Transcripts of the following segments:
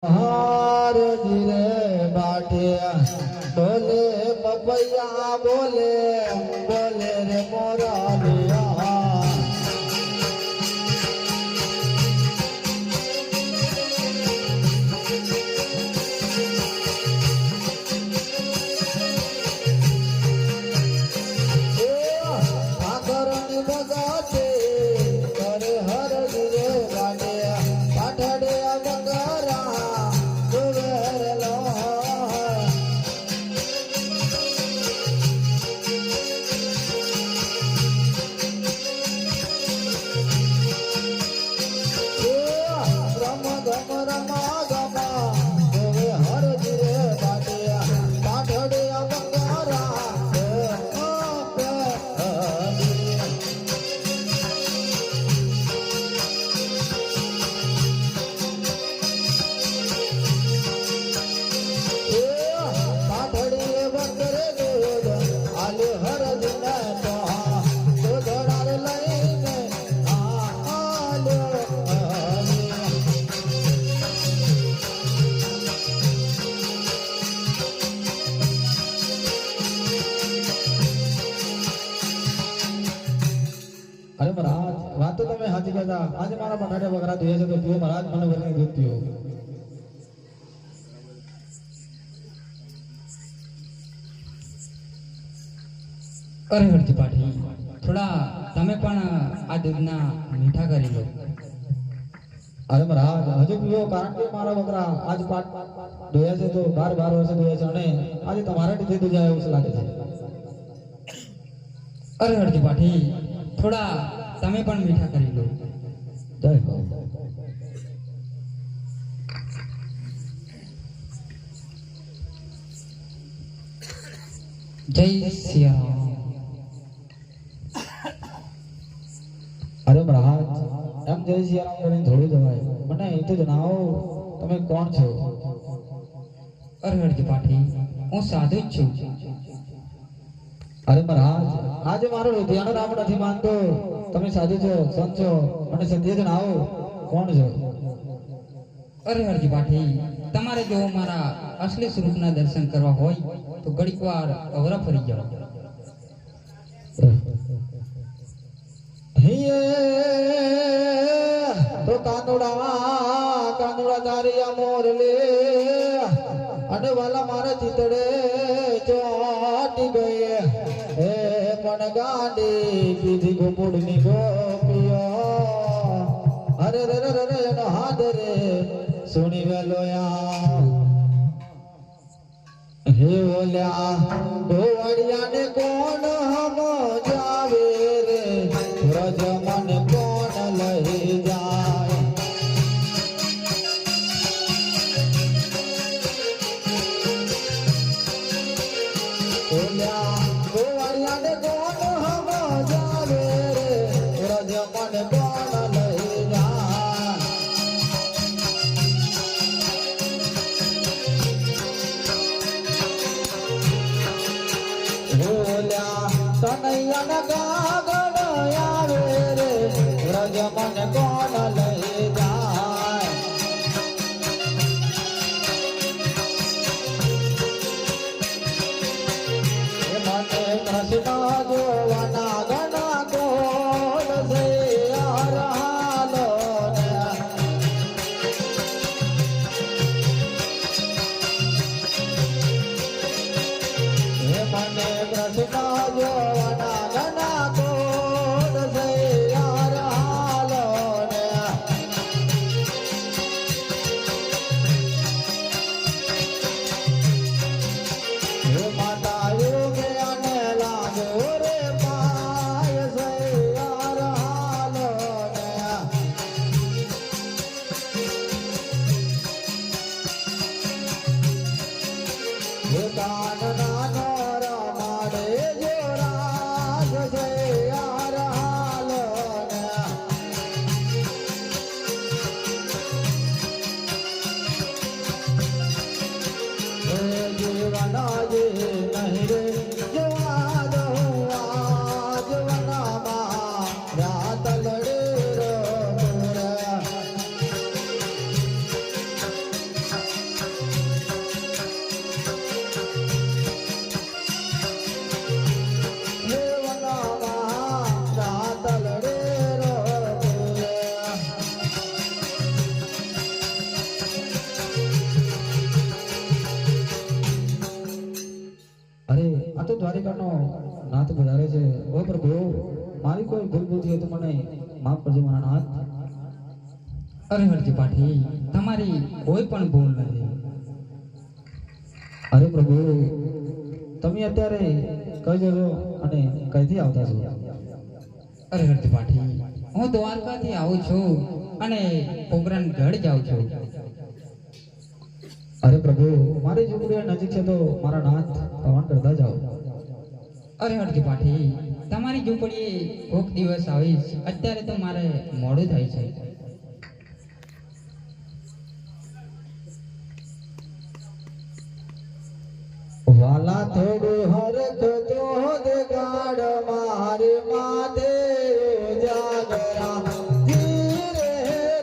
हार धीरे बाटिया बोले पपैया बोले बोले रे मोरा लिया अरे महाराज बात तो मैं हाथी कहता आज हमारा पठाड़े वगैरह धोया से तो पियो महाराज मन भरने दूध पियो। अरे हरजी पाठी थोड़ा તમે પણ આ દૂધના મીઠા કરી લો। अरे महाराज हजू पियो कारण के मारा बकरा आज पाट धोया से तो बार बार वर्ष धोया से अने आज तुम्हारे टीथे तो जाए उस लागे छे। अरे हरजी पाठी थोड़ा તમે પણ મીઠા કરી લો। जय हो जय सिया राम। अरे महाराज एम जय सिया राम કરીને થોડું જવાય મને એ તો જણાવો તમે કોણ છો। અરે હરજી પાठी હું સાધુ જ છું। अरे महाराज आज मारो લુધિયાનો નામ નથી માનતો તમે સાધુ છો સંત છો મને સત્ય જણાવો કોણ છો। અરે હરજી પાठी તમારે જો મારા અસલી સ્વરૂપના દર્શન કરવા હોય તો ઘડીકવાર અવરા ફરી જાઓ। हिये तो कानुड़ा कानुड़ा दारिया मोर ले अने वाला मारे चितड़े चोटी गए हे पण गांडी पीधी गोमुड़नी गोपियो अरे रे रे रे नो हाथ रे सुनी वेलोया हे बोल्या गोवड़िया ने कौन हम जावे रे ब्रज मन कौन लही जाए बोल्या गोवड़िया ने कौन हम जावे रे ब्रज मन कौन लही जाए बोल्या कन्हैया न गागड़ आवे रे ब्रज मन कौन लही जाए मने कृष्ण जोवना गना कोल से हालो मने कृष्ण जोवना गना कोल से हालो माता योगे अने लागो रे पाय से हालो कान नानो रमाड़े जो राज से हालो जीवन जी नहीं रे जवाद हुआ जवना रात लड़े रो આ તો દ્વારિકાનો નાથ વધારે છે. ઓ પ્રભુ, મારી કોઈ ભૂલ બુદ્ધિ હોય તો મને માફ કરજો મારા નાથ. અરે હરજી પાઠી, તમારી કોઈ પણ ભૂલ નથી. અરે પ્રભુ, તમે અત્યારે કઈ જશો અને કઈથી આવતા છો? અરે હરજી પાઠી, હું દ્વારકાથી આવું છું અને પોગરાન ગઢ જાઉં છું. અરે પ્રભુ, મારી ઝૂંપડી નજીક છે તો મારા નાથ પવન કરતા જાઓ. અરે હરજી પાઠી, તમારી ઝૂંપડીએ કોક દિવસ આવીશ. અત્યારે તો મારે મોડું થાય છે. વાલા થોડું હરખ તો દેગાડ મારે માથે જાગરા ધીરે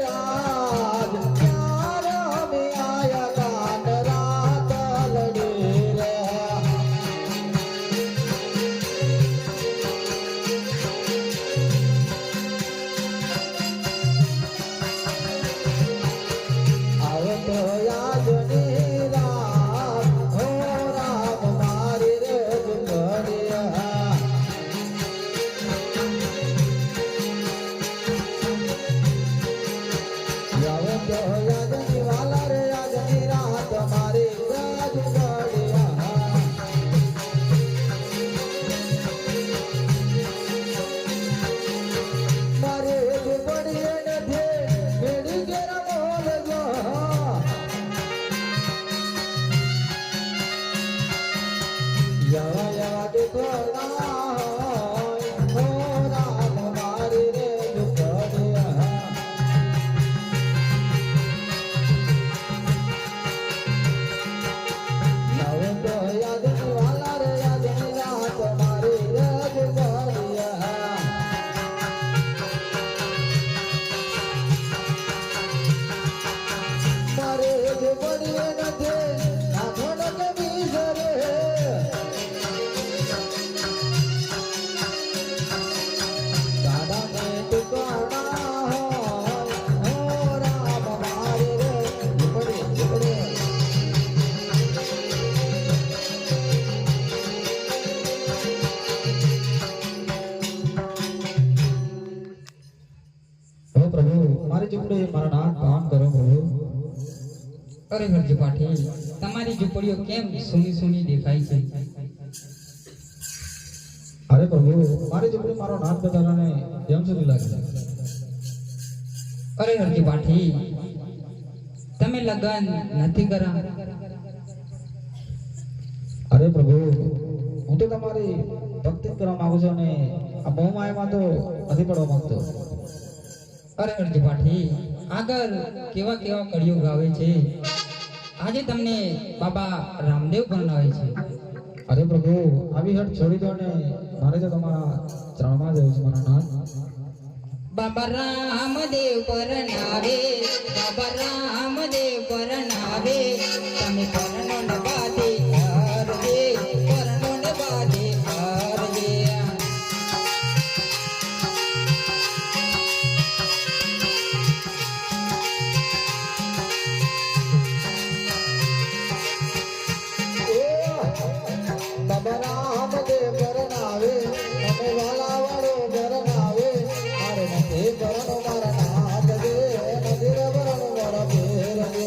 રાજ ચાર અમે આયા કાન રાત લડી રે. આવે તો યાદની રાત હો રામ મારી રે ઝુંપડિયા. આવે તો યાદની વાલા રે યાદની રાત મારી રે ઝુંપડિયા. મારે ઝુંપડીએ નથી મેળી ઘેરા બોલજો. યવા યવા દેખો ના હો રામ મારી રે ઝુંપડિયા. હવે તો યાદની વાલા રે યાદની રાત મારી રે ઝુંપડિયા. મારે ઝુંપડીએ નથી નાથો ડકે બીજરે. દાદા ને ટુકડા હોય હો રામ મારી રે ઝુંપડી ઝુંપડી. હો પ્રભુ, મારી ઝૂંપડી મારા નાથ પાન કરો પ્રભુ. અરે હરજી પાઠી, તમારી ઝૂંપડીઓ કેમ સૂની સૂની દેખાય છે? અરે પ્રભુ, મારી ઝૂંપડી મારો નાથ બતાવવાને કેમ સુધી લાગે? અરે હરજી પાઠી, તમે લગન નથી કરા? અરે પ્રભુ, હું તો તમારી ભક્તિ જ કરવા માંગુ છું અને આ મોહમાયામાં તો નથી પડવા માંગતો. અરે હરજી પાઠી, આગળ કેવા કેવા કળિયુગ આવે છે. આજે તમને બાબા રામદેવ પરણાવે છે. અરે પ્રભુ, આવી હટ છોડી દો ને મારે તો તમારા ચરણમાં જવું છે મારા નાથ. બાબા રામદેવ પરણાવે, બાબા રામદેવ પરણાવે, તમે પરણો ને બાધે હરજે, પરણો ને બાધે હરજે. બાબા રામદેવ પરણાવે, તમે વાલા વાળો પરણાવે, મારે નથી પરણો મારા નાથ દે, નથી રે પરણો મારા ફેર દે.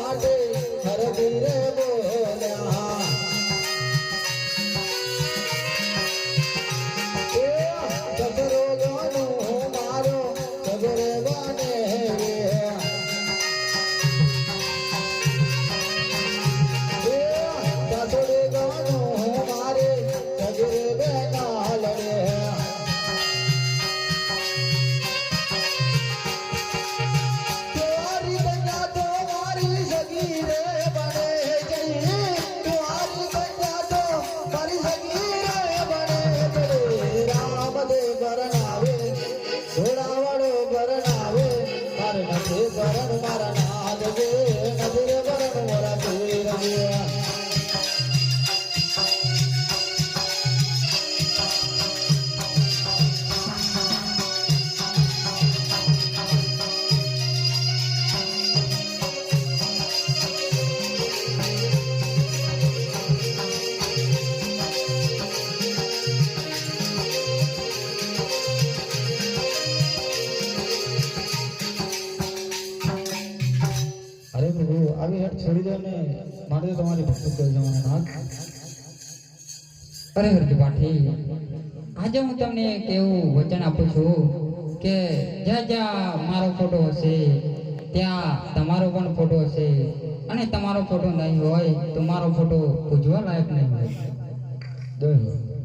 માટે હરદી રે બોલ્યા સગરો ગાનું મારો સગરે બને રે સાસુડે ગાનું મારે સગરે બેના લડે તુઆરી બન્યા તો મારી સગી રે બને જઈ તુઆરી બન્યા તો મારી સગી રે બને જઈ રામ દે બરનાવે ઘોડાવાળો બરનાવે મારે નથી બરણ મારા નાદ ગે નજરે બરણ મોરા પીર ગે અરે પ્રભુ આવી હેઠ છોડી દો ને મારે તો તમારી ભક્તિ કરી જવાનો નાથ અરે હરજી આજે હું તમને એક એવું વચન આપું છું કે જ્યાં જ્યાં મારો ફોટો હશે ત્યાં તમારો પણ ફોટો હશે અને તમારો ફોટો નહીં હોય તો મારો ફોટો પૂજવા લાયક નહીં હોય. જય હો.